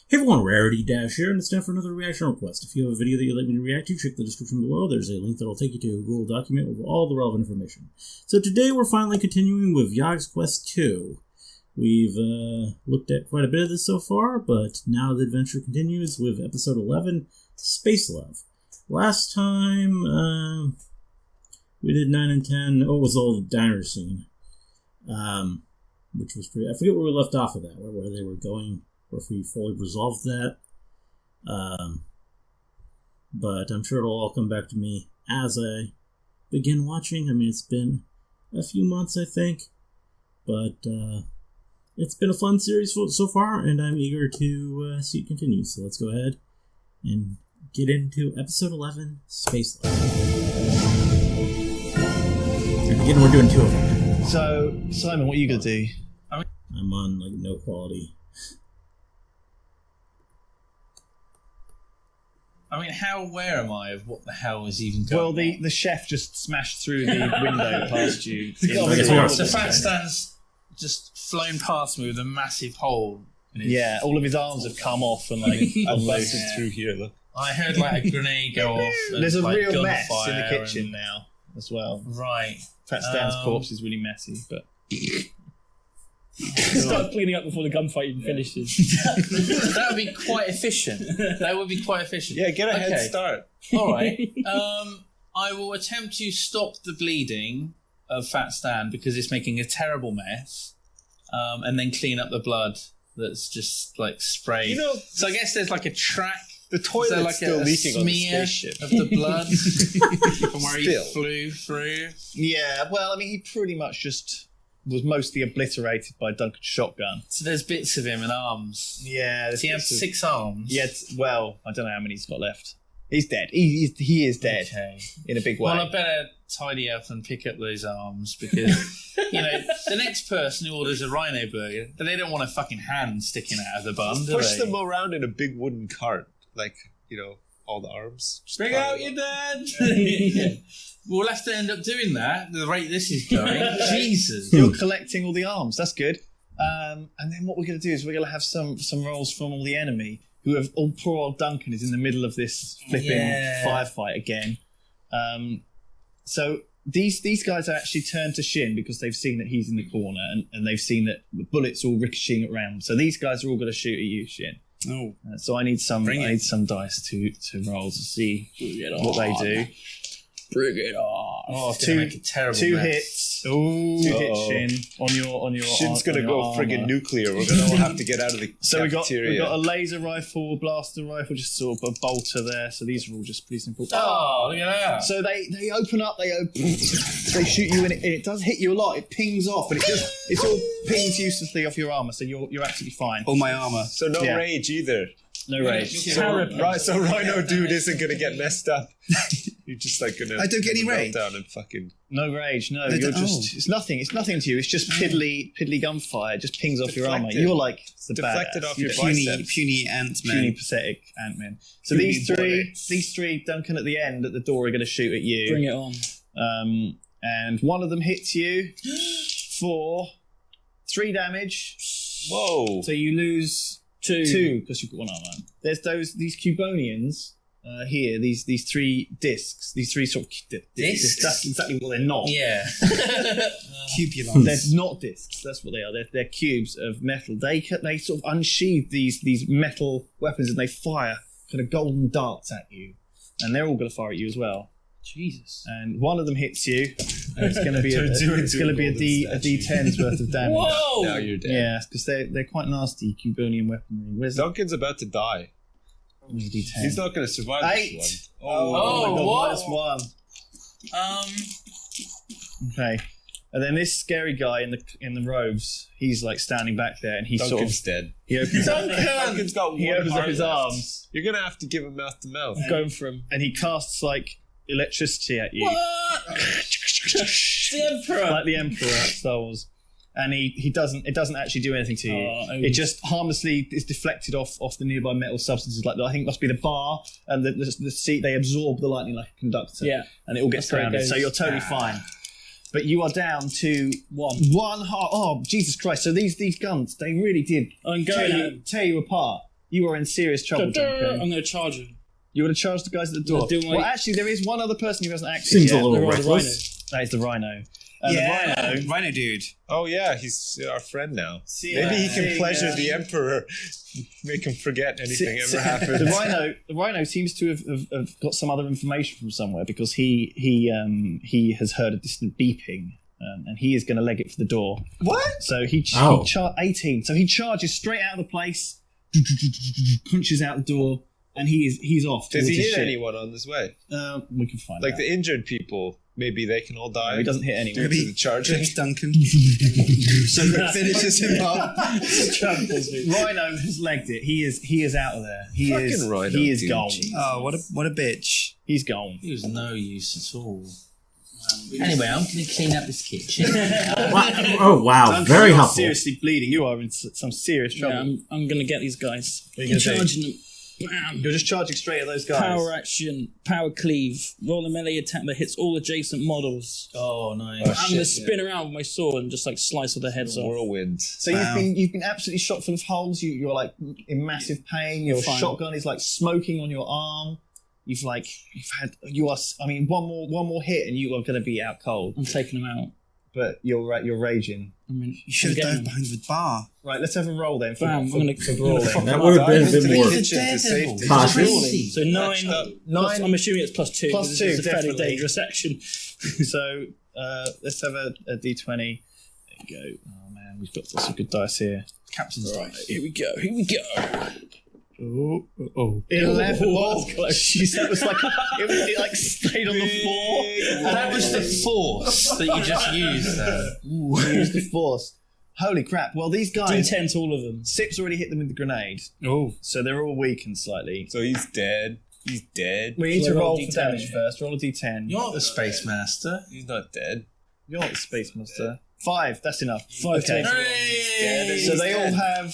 Hey everyone, Rarity Dash here, and it's time for another reaction request. If you have a video that you'd like me to react to, check the description below. There's a link that will take you to a Google document with all the relevant information. So today we're finally continuing with YogsQuest 2. We've looked at quite a bit of this so far, but now the adventure continues with episode 11, Space Love. Last time, we did 9 and 10. Oh, it was all the diner scene. Which was pretty... I forget where we left off of that, where they were going... or if we fully resolved that. But I'm sure it'll all come back to me as I begin watching. I mean, it's been a few months, I think. But it's been a fun series so far, and I'm eager to see it continue. So let's go ahead and get into episode 11, Space Love. And again, we're doing 2 of them. So, Simon, what are you going to do? I'm on, like, no quality. I mean, how aware am I of what the hell is even going on? Well, the chef just smashed through the window past you. So Fat Stan's just flown past me with a massive hole in his... Yeah, all of his arms have come off and like busted through here. Look. I heard like a grenade go off. And, there's a like, real mess in the gunfire kitchen now as well. Right. Fat Stan's corpse is really messy, but... Start cleaning up before the gunfight even finishes. That would be quite efficient. That would be quite efficient. Yeah, get a head start. All right. I will attempt to stop the bleeding of Fat Stan because it's making a terrible mess, and then clean up the blood that's just like sprayed. You know, so I guess there's like a track. The toilet's like still leaking on the spaceship of the blood from where he flew through. Yeah, well, I mean, he pretty much just was mostly obliterated by Duncan's shotgun. So there's bits of him and arms. Yeah. Does he have 6 arms? Yeah, well, I don't know how many he's got left. He's dead. He is dead. Okay. In a big way. Well, I better tidy up and pick up those arms because, you know, the next person who orders a rhino burger, they don't want a fucking hand sticking out of the bun, do push they? them around in a big wooden cart. Like, you know, all the arms. Just bring out your dad! Yeah. We'll have to end up doing that at the rate this is going. Jesus. You're collecting all the arms. That's good. And then what we're going to do is we're going to have some rolls from all the enemy who have... poor old Duncan is in the middle of this flipping firefight again. So these guys are actually turned to Shin because they've seen that he's in the corner and they've seen that the bullets all ricocheting around. So these guys are all going to shoot at you, Shin. Oh. So I need some dice to roll to see what they do. Bring it on. Oh, it's going to make a terrible 2 mess. hits. Ooh. 2 hits, Shin. On your Shin's going to go friggin' nuclear. We're going to have to get out of the So we got a laser rifle, a blaster rifle, just sort of a bolter there. So these are all just pretty simple. Oh, look at that. So they open up, they shoot you and it does hit you a lot. It pings off, but it all pings uselessly off your armor. So you're absolutely fine. All my armor. So no rage either. No rage. So Rhino Dude isn't going to get messed up. You're just like going to... I don't get any rage. Down and fucking... No rage, no. You're just... It's nothing to you. It's just piddly gunfire. It just pings off your armor. You're like the deflected badass. Off your biceps. Puny Ant-Man. Puny, pathetic Ant-Man. So these three, Duncan at the end at the door are going to shoot at you. Bring it on. And one of them hits you for 3 damage. Whoa. So you lose... 2 because you've got 1 armor. There's these Cubonians here. These 3 discs. These 3 sort of discs. That's exactly what they're not. Yeah. Cubulons. They're not discs. That's what they are. They're cubes of metal. They sort of unsheathe these metal weapons and they fire kind of golden darts at you, and they're all going to fire at you as well. Jesus. And one of them hits you, and it's going to be a D10's worth of damage. Whoa! Now you're dead. Yeah, because they're quite nasty Cubonian weaponry. Where's Duncan's about to die. the D10? He's not going to survive 8. this one. Oh my God, what? -1. Okay. And then this scary guy in the robes, he's like standing back there, and he's Duncan's dead. He opens Duncan's got he opens up his arms. You're going to have to give him mouth to mouth. Going for him, and he casts like electricity at you. What? The Emperor. Like the Emperor at Star Wars. And it doesn't actually do anything to you. It just harmlessly is deflected off the nearby metal substances. Like I think it must be the bar and the seat. They absorb the lightning like a conductor. Yeah, and it all gets grounded. So you're totally fine. But you are down to one heart. Oh, Jesus Christ! So these guns, they really did tear you apart. You are in serious trouble, Duncan. I'm going to charge him. You would have charged the guys at the door. Well, actually, there is one other person who hasn't acted Seems yet. a little The reckless. That is the Rhino. The Rhino dude. Oh yeah, he's our friend now. See, Maybe he can see, pleasure the Emperor, make him forget anything ever happened. The Rhino seems to have got some other information from somewhere because he has heard a distant beeping. And he is going to leg it for the door. What? So he 18. So he charges straight out of the place, punches out the door, and he's off. Does he towards his hit ship. anyone on this way? We can find Like out. the injured people, maybe they can all die. He doesn't hit anyone. Due to the charging. Clips Duncan. So it finishes him off. Rhino has legged it. He is out of there. He Rhino, is dude. gone. Oh, what a bitch. He's gone. He was no use at all. Anyway, I'm going to clean up this kitchen. Oh wow, Duncan, very you're helpful. seriously bleeding. You are in some serious trouble. Yeah, I'm going to get these guys. What are you gonna do? Charging them. Bam. You're just charging straight at those guys. Power action, power cleave, roll a melee attack that hits all adjacent models. Oh, nice. I'm going to spin around with my sword and just like slice all their heads off. Whirlwind. So you've been absolutely shot full of holes. You're like in massive pain. Your Fine. shotgun is like smoking on your arm. One more hit and you are going to be out cold. I'm taking them out. But you're raging. I mean, You should have dove behind the bar. Right, let's have a roll then. For brawling. That would have been a bit more cautious. So 9. I'm assuming it's +2. Plus because 2, It's a fairly definitely. dangerous action. So let's have a d20. There you go. Oh man, we've got some good dice here. Captain's dice. Here we go. Oh. 11. Oh, Oh, that's close. jeez, that was like it like stayed on the floor. That was the force that you just used there. Use the force. Holy crap! Well, these guys. D10 to all of them. Sip's already hit them with the grenade. Oh. So they're all weakened slightly. So he's dead. He's dead. We need Shall to I roll roll for D10? damage first. Roll a d10. You're not the Space Master. He's not dead. You're not the Space Master. 5, that's enough. 5 Okay. takes. Hooray! So they all have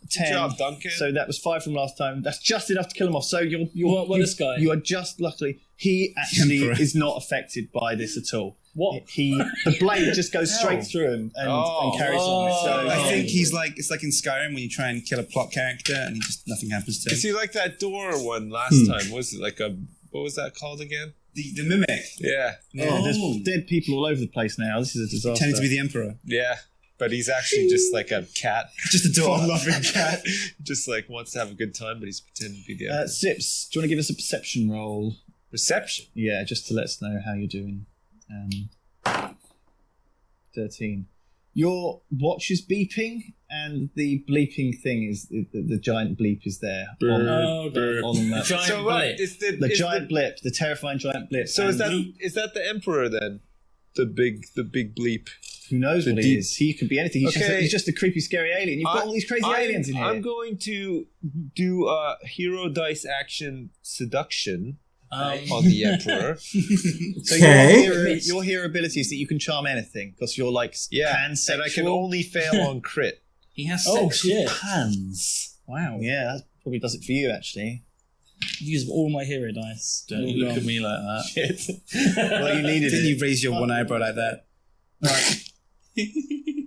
10. Good job, Duncan. So that was 5 from last time. That's just enough to kill him off. So This guy. You are just luckily. He actually Emperor. is not affected by this at all. What? The blade just goes straight through him and carries on. So I think it's like in Skyrim when you try and kill a plot character and nothing happens to Is him. he like that door one last time? Was it like what was that called again? The mimic Yeah. there's dead people all over the place now. This is a disaster. tended to be the Emperor. Yeah. But he's actually just like a cat. Just a door. Fun-loving cat. Just like wants to have a good time, but he's pretending to be the Emperor. Sips, do you want to give us a perception roll? Reception. Yeah, just to let us know how you're doing. 13. Your watch is beeping, and the bleeping thing is the giant bleep is there on that. Giant So what? blip. Is The giant blip, the terrifying giant blip. So is And that the Emperor then? The big bleep. who knows the what he deep- is? He could be anything. He's just a creepy, scary alien. You've got all these crazy aliens in here. I'm going to do a hero dice action seduction on the Emperor. So Okay. your hero ability is that you can charm anything because you're like pansexual. And I can only fail on crit. He has Oh, sex with shit. pans. Wow, yeah, that probably does it for you actually. Use all my hero dice. Don't you look at me like that. Shit. Well, you needed Didn't it. you raise your one eyebrow like that? Right.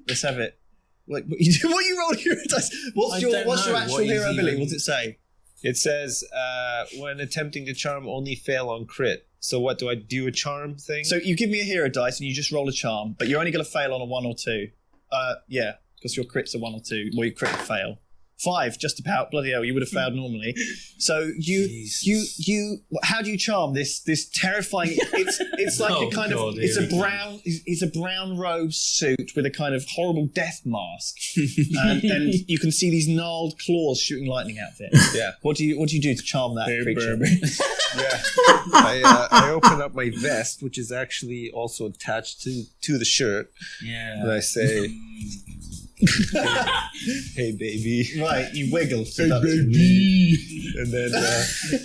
Let's have it. What you roll hero dice? What's your actual hero ability? What does it say? It says, when attempting to charm, only fail on crit. So what, do I do a charm thing? So you give me a hero dice and you just roll a charm, but you're only going to fail on a 1 or 2. Yeah, because your crits are 1 or 2. Well, you crit fail. 5, just about. Bloody hell, you would have failed normally. So you how do you charm this terrifying? It's like a kind of it's a brown robe suit with a kind of horrible death mask, and you can see these gnarled claws shooting lightning out of it. Yeah. What do you do to charm that creature? Yeah. I open up my vest, which is actually also attached to the shirt, Yeah. and I say, "Hey, baby." Right, you wiggle. Hey, baby. And then,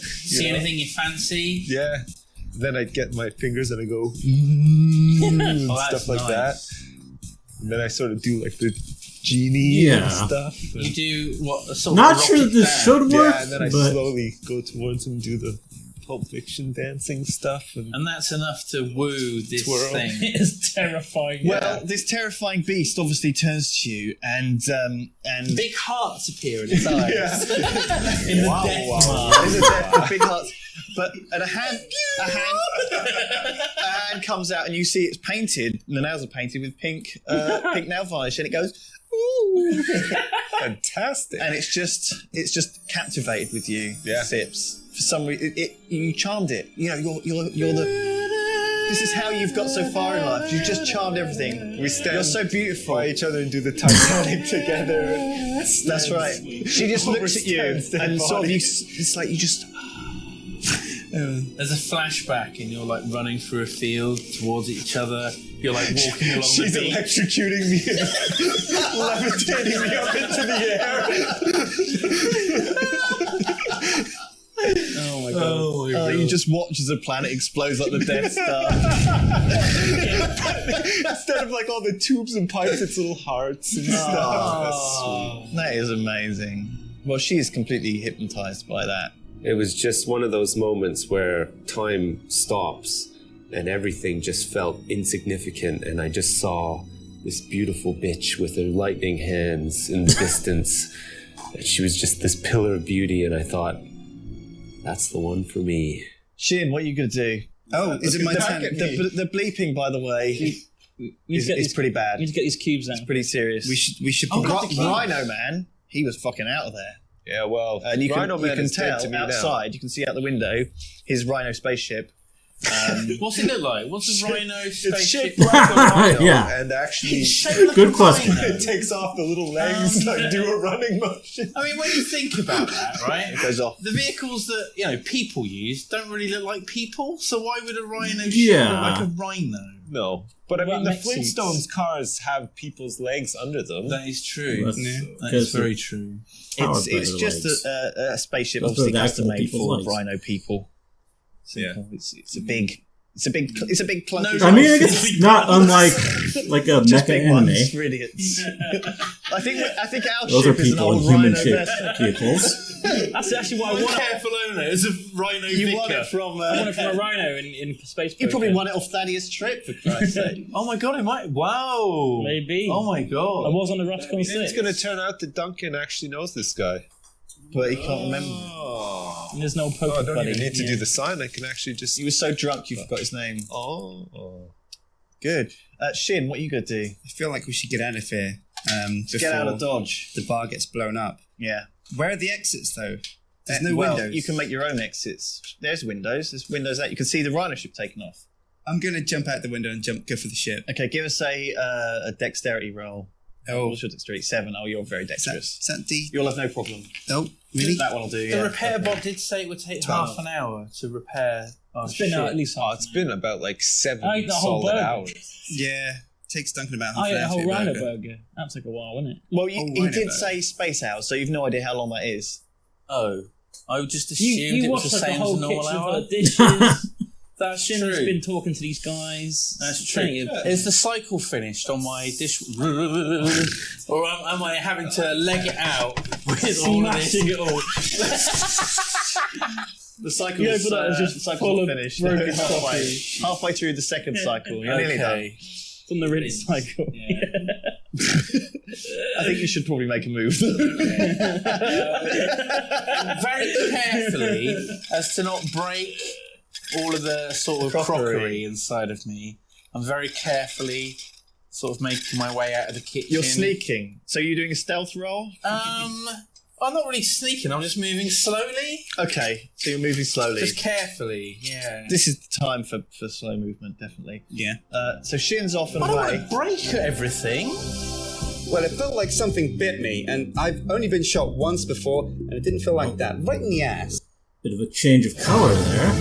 See anything you fancy? yeah. Then I get my fingers and I go, and Oh, that's stuff like that. nice. And then I sort of do like the genie and Yeah. stuff. You do what? A sort Not of sure rocket this band. should work, Yeah, and then I but slowly go towards him, do the Pulp Fiction dancing stuff. And that's enough to woo this Twirl. thing. It is terrifying. Well, this terrifying beast obviously turns to you, and Big hearts appear in its eyes. In the death there's a death with big hearts. But a hand comes out, and you see it's painted. The nails are painted with pink nail varnish, and it goes, ooh, Fantastic. and it's just captivated with you. Yeah. Sips. For some reason, you charmed it. You know, you're the. This is how you've got so far in life. You've just charmed everything. We stand You're so beautiful. by each other and do the Titanic together. That's right. She just looks at you and sort of it's like you just. There's a flashback, and you're like running through a field towards each other. You're like walking along She's the beach. electrocuting me and levitating me up into the air. Oh my god. Oh my god. You just watch as a planet explodes like the Death Star. Instead of like all the tubes and pipes, it's little hearts and stuff. That's sweet. That is amazing. Well, she is completely hypnotized by that. It was just one of those moments where time stops and everything just felt insignificant, and I just saw this beautiful bitch with her lightning hands in the distance. And she was just this pillar of beauty, and I thought, that's the one for me. Shin, what are you going to do? Oh, is it my turn? The bleeping, by the way, is pretty bad. We need to get these cubes out. It's pretty serious. We should. Rhino Man, he was fucking out of there. Yeah, well, And you Rhino can Man is dead tell to me now. outside, you can see out the window, his Rhino spaceship. What's it look like? What's a rhino It's spaceship? shaped like a rhino, Yeah. and actually Good question. it takes off the little legs, like do a running motion. I mean, when you think about that, right? It goes off. The vehicles that people use don't really look like people, so why would a rhino Yeah. look like a rhino? No, but I What mean, the about mech Flintstones suits? cars have people's legs under them. That is true. That's- That is very true. Powered by It's their just legs. a spaceship, Those obviously are the actual custom made people's for legs. rhino people. Yeah. It's a big clunky. I mean, I guess it's not unlike like a just mecha big anime. ones for idiots. I think our Those ship are is an people in old rhino human-shaped vessel. vehicles. That's actually what I I'm want. careful owner. It's a rhino You won vicar. it from. I want it from a rhino in space. You probably poker. won it off Thaddeus' trip, for Christ's sake. Oh my god, it might. Wow. Maybe. Oh my I god. was on the Ratcon It's 6. going to turn out that Duncan actually knows this guy. But he can't remember. Oh, There's no poker I don't buddy. even need to Yeah. do the sign. I can actually just. He was so drunk you forgot his name. Oh. Good. Shin, what are you going to do? I feel like we should get out of here before Get out of Dodge. the bar gets blown up. Yeah. Where are the exits, though? There's no Well, windows. you can make your own exits. There's windows. There's windows out. You can see the rhino ship taken off. I'm going to jump out the window and go for the ship. Okay, give us a dexterity roll. Oh, What's your dexterity? 7. Oh, you're very is dexterous. that D? You'll have no problem. Oh, really? That one will do, The yeah. repair bot did say it would take 12. half an hour to repair. Oh, It's been out at least Oh, half. it's been about like 7 I ate the whole solid burger. hours. Yeah. Takes Duncan about half I an ate a hour. whole to get rhino burger. burger. That took a while, wasn't it? Well, Oh, he rhino did burger. say space hours, so you've no idea how long that is. Oh, I just assumed You it was watched the like the same as whole a normal kitchen hour. full of dishes. That's Shin's true. been talking to these guys. That's Plenty true. of- Is the cycle finished on my dish, or am I having to leg it out with all of this? Smashing it all. The cycle's, Yeah, but that was just cycle's full of finished. broken Halfway through the second cycle. You're nearly done. Okay. From the rinse cycle. Yeah. I think you should probably make a move. Very carefully, as to not break all of the sort of crockery inside of me. I'm very carefully sort of making my way out of the kitchen. You're sneaking. So you're doing a stealth roll? I'm not really sneaking. I'm just moving slowly, Okay, so you're moving slowly. just carefully. Yeah. This is the time for slow movement, definitely. Yeah. So Shin's off and I don't away. want to break everything. Well, it felt like something bit me, and I've only been shot once before, and it didn't feel like that. Right in the ass. Bit of a change of color there.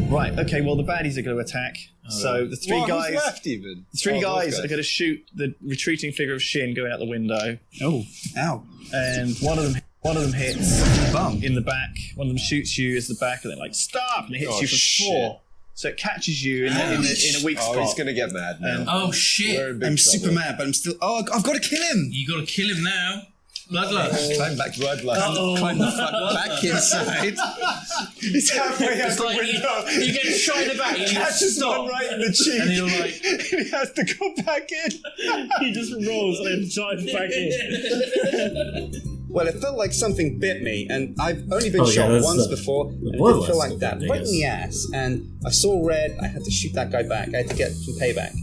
Right, okay, well, the baddies are going to attack. So the three Well, guys... who's left even? The three Oh, those guys are going to shoot the retreating figure of Shin going out the window. Oh, ow. And one of them hits Bum. in the back. One of them shoots you as the back, and they're like, stop! And it hits Oh, you for shit. 4. So it catches you in a weak Oh, spot. he's going to get mad now. Oh We're shit! in big I'm trouble. super mad, but I'm still... Oh, I've got to kill him! You got to kill him now. Bloodlust. Climb back, bloodlust. Climb the fuck back inside. He's halfway out It's the like window. you get shot in the back, you Catches stop, one right in the cheek. and you're like, he has to go back in. He just rolls and dives back in. Well, it felt like something bit me, and I've only been Oh, yeah, shot that's once the before, and it bloodlust didn't feel like of that. it, I Right in guess. the ass, and I saw red. I had to shoot that guy back. I had to get some payback.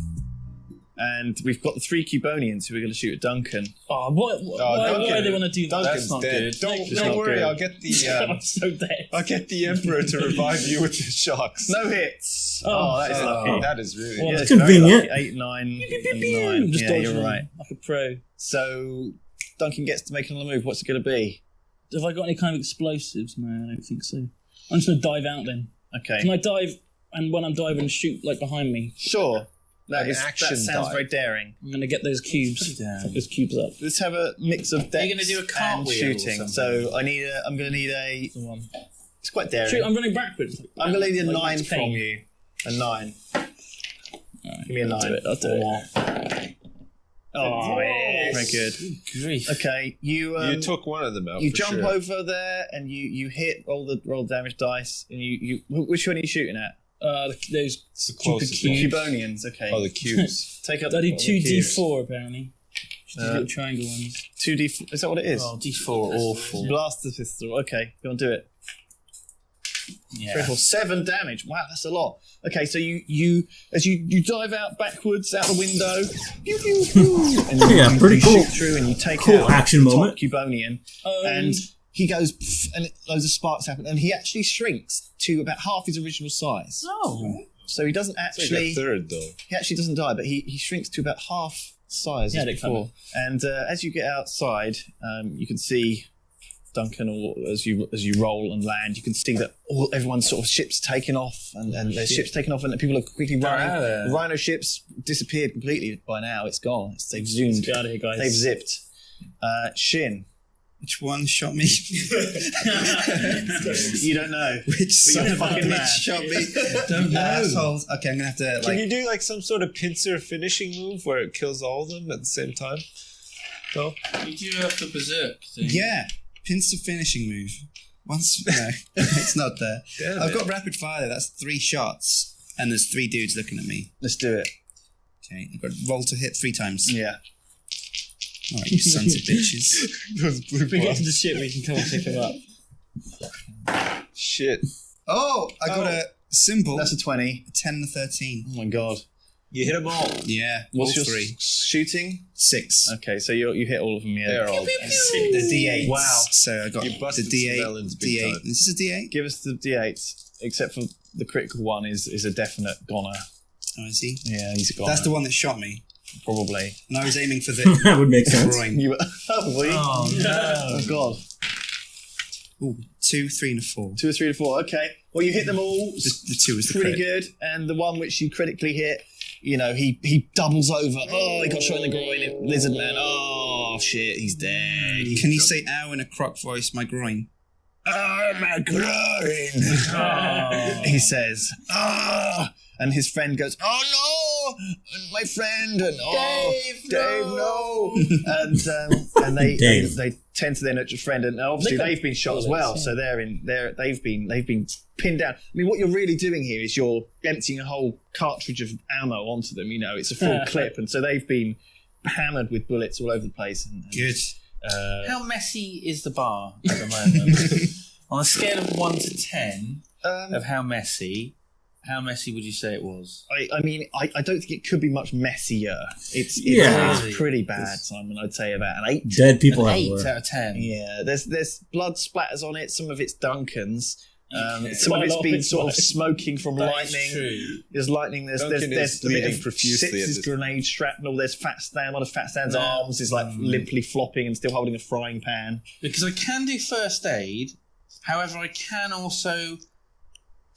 And we've got the 3 Cubonians who are going to shoot at Duncan. Oh, why do they want to do that? Duncan's not dead. good. Don't not worry, good. I'll get the I'm so dead. I'll get the Emperor to revive you with the shocks. No hits. Oh, that is lucky. That is really Well, Yeah, It's very convenient. lucky. 8, 9, and Pew, 9. just Yeah, dodging you're them right. like a pro. So Duncan gets to make another move. What's it going to be? Have I got any kind of explosives? No, I don't think so. I'm just going to dive out then. Okay. Can I dive, and when I'm diving, shoot like behind me? Sure. That Like an action sounds dive. very daring. I'm going to get those cubes. Fuck those cubes up. Let's have a mix of dex Are you gonna do a and cartwheel or shooting. something? So I'm going to need a. The one. It's quite daring. Shoot, I'm running backwards. I'm going to need a Like 9 Max from Payne. you. A 9. Alright, Give me a 9. I'll do it. Oh, yeah. Very good. grief. Okay, you You took one of them out. you for jump sure. over there and you hit roll damage dice and you which one are you shooting at? Those It's the stupid closest one. cubes. Cubonians. Okay. Oh, the cubes. Take up. I did the 2d4 apparently. Just these Uh, little triangle ones. 2d. Is that what it is? Oh, D4 awful. Blast the pistol. Okay, go on, do it. Yeah. 3, 4, 7 damage. Wow, that's a lot. Okay, so you as you dive out backwards out the window, pew, pew, pew, and Yeah, pretty you cool. shoot through and you take Cool out action the top moment. Cubonian, and he goes pff, and loads of sparks happen, and he actually shrinks to about half his original size. Oh. So he doesn't It's like actually. a third though. He actually doesn't die, but he shrinks to about half size Yeah, as they before. And as you get outside, you can see Duncan, or as you roll and land, you can see that everyone's sort of ships taking off, and there's ships taking off, and people are quickly running. out of there. The Rhino ships disappeared completely by now. It's gone. They've zoomed. Get out of here, guys. They've zipped. Shin, Which one shot me? you don't know. Which son you're of a fucking bitch mad. shot me? Don't know. Assholes. Okay, I'm gonna have to Can like. you do like some sort of pincer finishing move where it kills all of them at the same time? No. You do have the berserk thing. Yeah, pincer finishing move. Once no, it's not there. Damn I've it. got rapid fire. There. That's 3 shots, and there's 3 dudes looking at me. Let's do it. Okay, I've got roll to hit 3 times. Yeah. All right, you sons of bitches. Those blue If we get balls. to the ship, we can come and pick him up. Shit. Oh, I got a symbol. That's a 20. 10 and a 13. Oh my god. You hit them all. Yeah. What's all your 3. shooting? 6. Okay, so you hit all of them. Yeah. They're all. The D8. Wow. So I got You the busted some D8. melons big D8. time. Is this a D8? Give us the D8, except for the critical one is a definite goner. Oh, is he? Yeah, he's a goner. That's the one that shot me. Probably. And I was aiming for the That would make sense. groin. You were, Oh, no. oh god. Ooh, 2, 3, and a 4. 2 or 3 or 4. Okay. Well, you hit them all. The 2 is the Pretty crit. good. And the one which you critically hit, he doubles over. Oh, he got shot in the groin. Lizard man. Oh shit, he's dead. Can you say ow in a croc voice, my groin? Oh, my groin. He says, ah. And his friend goes, oh no, my friend, and Dave, no. And they Dave. they tend to their nurture friend, and obviously they've been shot as well, so they've been pinned down. I mean, what you're really doing here is you're emptying a whole cartridge of ammo onto them. It's a full clip, and so they've been hammered with bullets all over the place. And Good. How messy is the bar at the moment? On a scale of 1 to 10 of how messy would you say it was? I mean, I don't think it could be much messier. It's Yeah. pretty bad, Simon. I'd say about an 8. Dead people An everywhere. 8 out of 10. Yeah, there's blood splatters on it. Some of it's Duncan's. Some of Quite a it's lot of been it's sort of mine. smoking from That is lightning. true. There's lightning. There's Duncan is the bit bleeding of profusely at Sitz's this- grenade shrapnel. There's Fat Stan. One of Fat Stan's arms is like limply flopping and still holding a frying pan. Because I can do first aid, however, I can also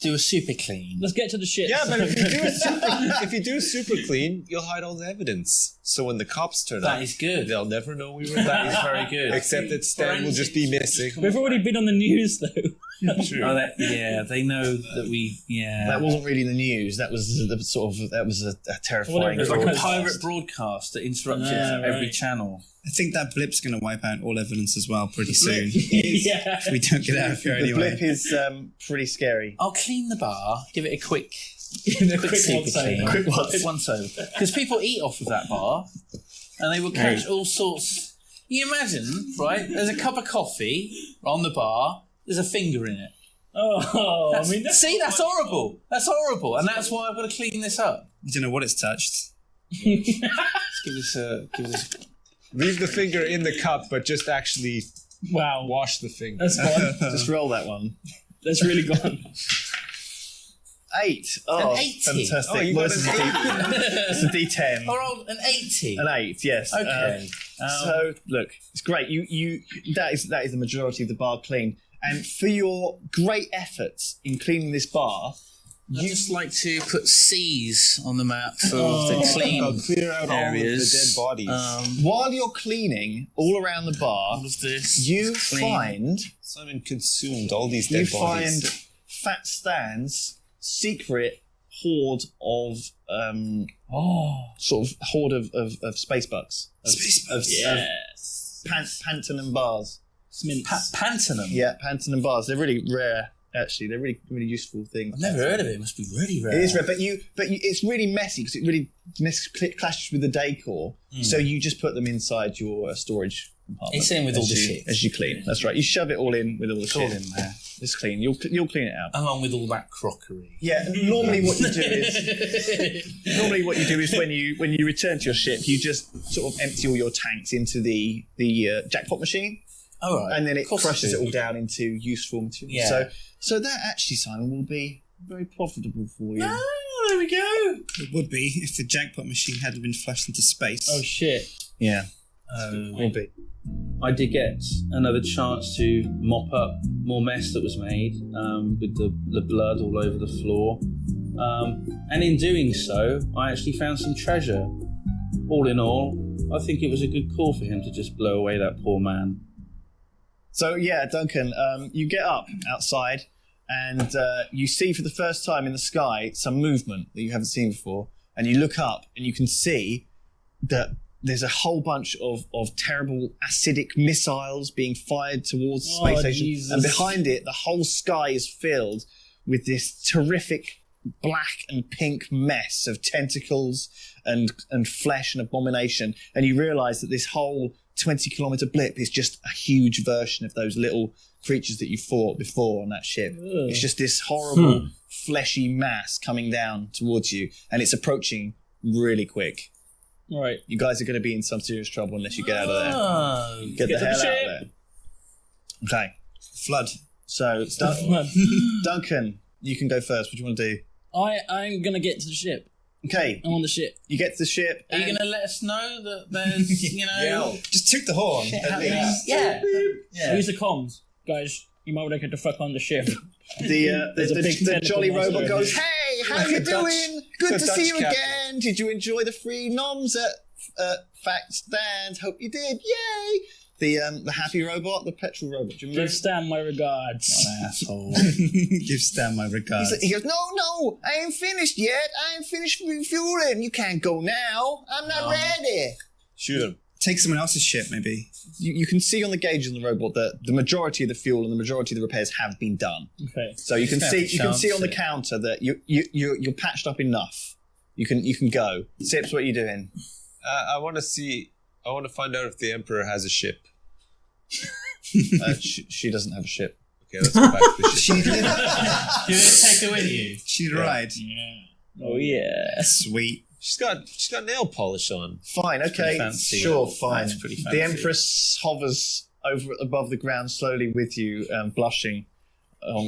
do a super clean. Let's get to the ship. Yeah, but if you do super clean, you'll hide all the evidence. So when the cops turn That up, is good. they'll never know we were That there. is very good. Except that Stan will just be missing. We've already been on the news, though. True. Oh, they know that we. Yeah, That wasn't really the news. That was a terrifying. it was like a broadcast. pirate broadcast that interrupted every channel. I think that blip's going to wipe out all evidence as well pretty soon. Yeah. If we don't get out of here The anyway. blip is pretty scary. I'll clean the bar. Give it a quick quick super once over. clean. Quick once over. Because people eat off of that bar, and they will catch all sorts. You imagine, right? There's a cup of coffee on the bar. There's a finger in it. Oh, That's, I mean, that's horrible. That's horrible, and that's why I've got to clean this up. You don't know what it's touched. Let's give this a. Leave the finger in the cup, but just actually wow, wash the finger. that's gone. Just roll that one. That's really gone. 8. Oh, An 80. fantastic. Oh, you Well, got this is it's a D10. Or an 80. An 8, yes. Okay. So look, it's great. You that is the majority of the bar clean. And for your great efforts in cleaning this bar, I'd just like to put C's on the map for the clean I'll clear out areas. all of the dead bodies. while you're cleaning all around the bar, all of this. you clean. find Simon consumed all these dead bodies. Fat Stan's secret hoard of sort of hoard of space bugs. Space bugs. Yes. Panton bars. Mints. Pantanum. Yeah, Panton bars. They're really rare. Actually, they're really, really useful things. I've never heard of it. It must be really rare. It is rare, but it's really messy because it really clashes with the decor. So you just put them inside your storage compartment. It's in with all the shit. As you clean. That's right. You shove it all in with all the It's all shit. in there. It's clean. You'll clean it out. Along with all that crockery. Yeah. Normally, what you do is when you return to your ship, you just sort of empty all your tanks into the jackpot machine. All right. And then it Of course crushes you it do. all down into useful material. Yeah. So that actually, Simon, will be very profitable for you. Oh, there we go. It would be if the jackpot machine hadn't been flushed into space. Oh shit. Yeah. Will be. I did get another chance to mop up more mess that was made with the blood all over the floor. And in doing so, I actually found some treasure. All in all, I think it was a good call for him to just blow away that poor man. So yeah, Duncan, you get up outside and you see for the first time in the sky some movement that you haven't seen before. And you look up and you can see that there's a whole bunch of terrible acidic missiles being fired towards the space station. Jesus. And behind it, the whole sky is filled with this terrific black and pink mess of tentacles and flesh and abomination. And you realise that this whole 20-kilometre blip is just a huge version of those little creatures that you fought before on that ship. It's just this horrible, fleshy mass coming down towards you, and it's approaching really quick. Right. You guys are going to be in some serious trouble unless you get out of there. Oh, Get the to the hell out ship. of there. Okay. Flood. So, Duncan, you can go first. What do you want to do? I'm gonna get to the ship. Okay, I'm on the ship. you get to the ship. are you going to let us know that there's, Just toot the horn. shit at least. happening? Yeah. Use the comms, guys. You might want to get the fuck on the ship. The a big tentacle jolly monster. robot goes, "Hey, how Like you a Dutch- doing? Good a to Dutch see you captain." again. Did you enjoy the free noms at Fact Stand? Hope you did. Yay!" The happy robot, the petrol robot. Do you remember? Give Stan my regards. Asshole. Give Stan my regards. He goes, no, I ain't finished yet. I ain't finished refueling. You can't go now. I'm not ready. Shoot him. Take someone else's ship, maybe. You can see on the gauge on the robot that the majority of the fuel and the majority of the repairs have been done. Okay. So you can Fair see chance, on the yeah. counter that you're patched up enough. You can go. Sips, what are you doing? I want to find out if the Emperor has a ship. She doesn't have a ship. Okay, let's go back to the ship. She'd You're going to take her with you? She'd ride. Oh yeah. Sweet. She's got nail polish on. Fine, okay, fancy. sure, fine. That's pretty fancy. The Empress hovers over above the ground slowly with you, blushing. But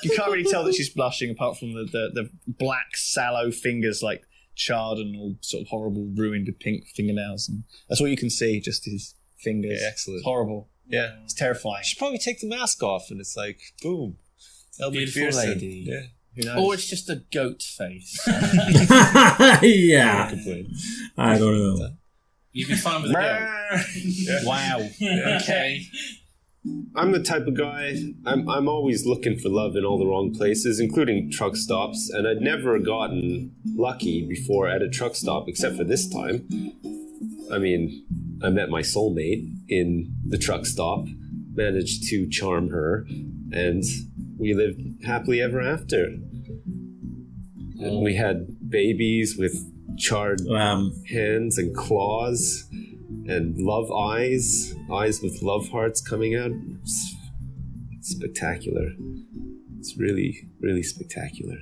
you can't really tell that she's blushing apart from the black sallow fingers like charred and all sort of horrible ruined with pink fingernails, and that's all you can see, just his fingers. Yeah, excellent. It's horrible. Yeah. It's terrifying. I should probably take the mask off, and it's like, boom. That'll be Beautiful fearsome. lady. Yeah. Who knows? Or it's just a goat face. Yeah. I don't know. You'd be fine with a goat. Wow. Okay. I'm the type of guy, I'm always looking for love in all the wrong places, including truck stops, and I'd never gotten lucky before at a truck stop, except for this time. I mean, I met my soulmate in the truck stop, managed to charm her, and we lived happily ever after. And we had babies with charred hands and claws, and love eyes with love hearts coming out. It's spectacular. It's really, really spectacular.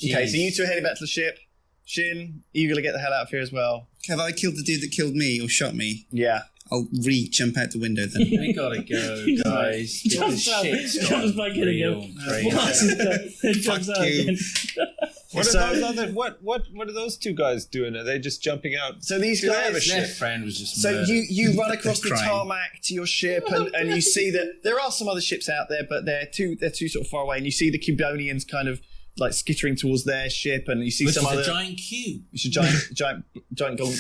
Okay, so you two are heading back to the ship. Shin, you gonna get the hell out of here as well? Have I killed the dude that killed me or shot me? Yeah. I'll jump out the window then. We gotta go, guys. Jumps back in again. Jumps out you. again. What are those two guys doing? Are they just jumping out? So these Do they have a guys. ship? Their friend was just So murdered. you run across the Crying. tarmac to your ship, and you see that there are some other ships out there, but they're too sort of far away. And you see the Cubonians kind of like skittering towards their ship, and you see Which some is other a giant cube. it's a giant golden cube,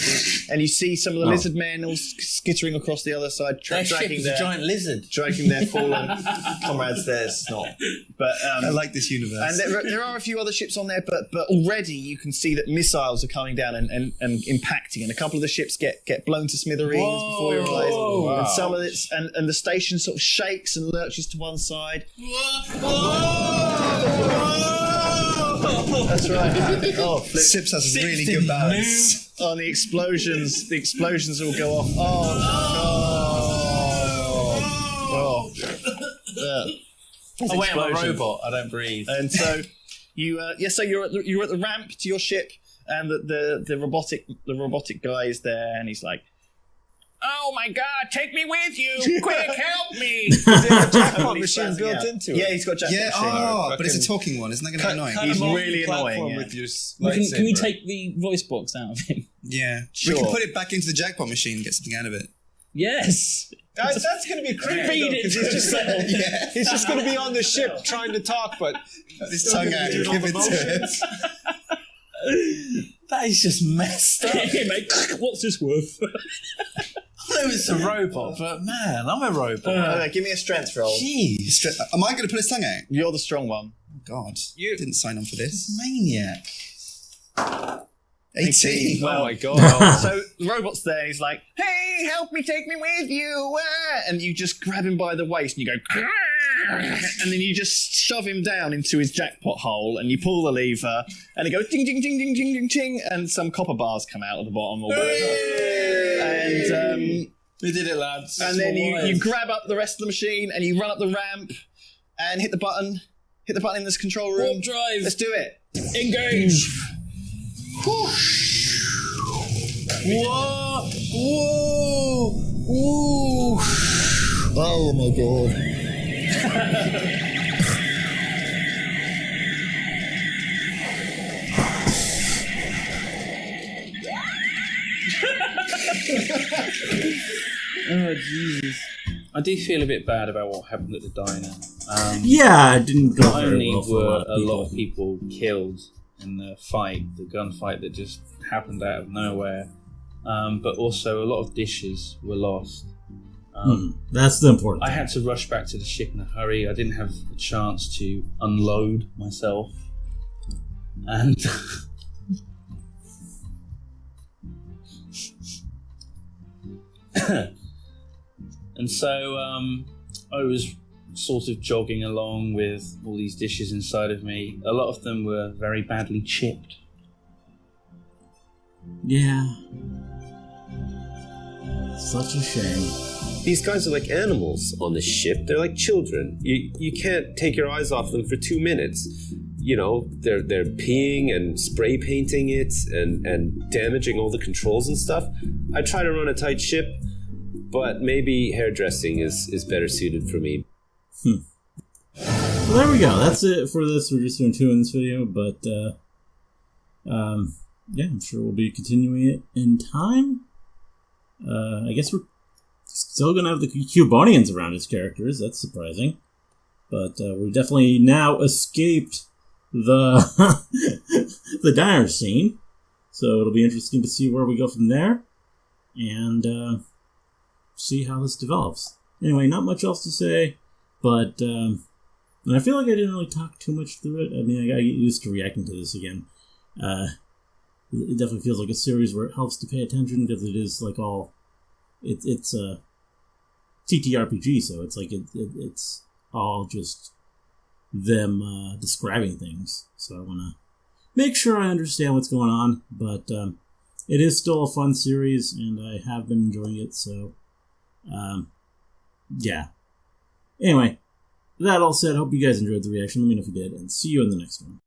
and you see some of the lizard men all skittering across the other side, Their ship dragging is a giant lizard. their fallen comrades. There's not, but I like this universe. and there are a few other ships on there, but already you can see that missiles are coming down and impacting, and a couple of the ships get blown to smithereens before your eyes. Whoa. And some of it's and the station sort of shakes and lurches to one side. That's right. Oh, flip. Sips has really good balance. On the explosions will go off. Oh no! Oh wait, I'm a robot. I don't breathe. And so you, so you're at the ramp to your ship, and the robotic guy is there, and he's like, "Oh my God, take me with you! Quick, help me!" Is there a jackpot He's machine spazzing built out. into it? Yeah, he's got a jackpot machine. But it's a talking one. Isn't that going to be annoying? He's him off really the platform annoying, yeah. with your Can we lightsaber. take the voice box out of him? Yeah. Sure. We can put it back into the jackpot machine and get something out of it. Yes. That's going to be creepy. Feed though, it 'cause to he's just himself. Yeah. he's just going to be on the ship trying to talk, but This tongue out, doing all give the it to motions. it. That is just messed up. Hey, mate, what's this worth? I know it's a robot, but man, I'm a robot. Give me a strength roll. Jeez. Am I going to put his tongue out? You're the strong one. Oh, God. You didn't sign on for this. Maniac. 18. Oh my god. So the robot's there. He's like, "Hey, help me, take me with you!" And you just grab him by the waist and you go, and then you just shove him down into his jackpot hole, and you pull the lever, and it goes ding, ding, ding, ding, ding, ding, ding, and some copper bars come out of the bottom or whatever. And We did it, lads. and then you grab up the rest of the machine and you run up the ramp and hit the button in this control room. Warp drive. Let's do it. Engage. Whoa! Whoa! Whoa! Oh my god. Oh, Jesus. I do feel a bit bad about what happened at the diner. Yeah, it didn't go Not very only well for were a lot of people killed in the fight, the gunfight that just happened out of nowhere, but also a lot of dishes were lost. That's the important I thing. had to rush back to the ship in a hurry. I didn't have a chance to unload myself. And and so I was sort of jogging along with all these dishes inside of me. A lot of them were very badly chipped. Yeah. Such a shame. These guys are like animals on the ship. They're like children. You can't take your eyes off them for 2 minutes. You know, they're peeing and spray painting it and damaging all the controls and stuff. I try to run a tight ship, but maybe hairdressing is better suited for me. Well, there we go. That's it for this. We're just doing 2 in this video, but yeah, I'm sure we'll be continuing it in time. I guess we're still gonna have the Cubonians around as characters. That's surprising, but we've definitely now escaped the the diner scene. So it'll be interesting to see where we go from there, and see how this develops. Anyway, not much else to say, but and I feel like I didn't really talk too much through it. I mean, I gotta get used to reacting to this again. It definitely feels like a series where it helps to pay attention because it is like all it's a TTRPG, so it's like it's all just them describing things. So I want to make sure I understand what's going on, but it is still a fun series, and I have been enjoying it. So yeah. Anyway, that all said, hope you guys enjoyed the reaction. Let me know if you did, and see you in the next one.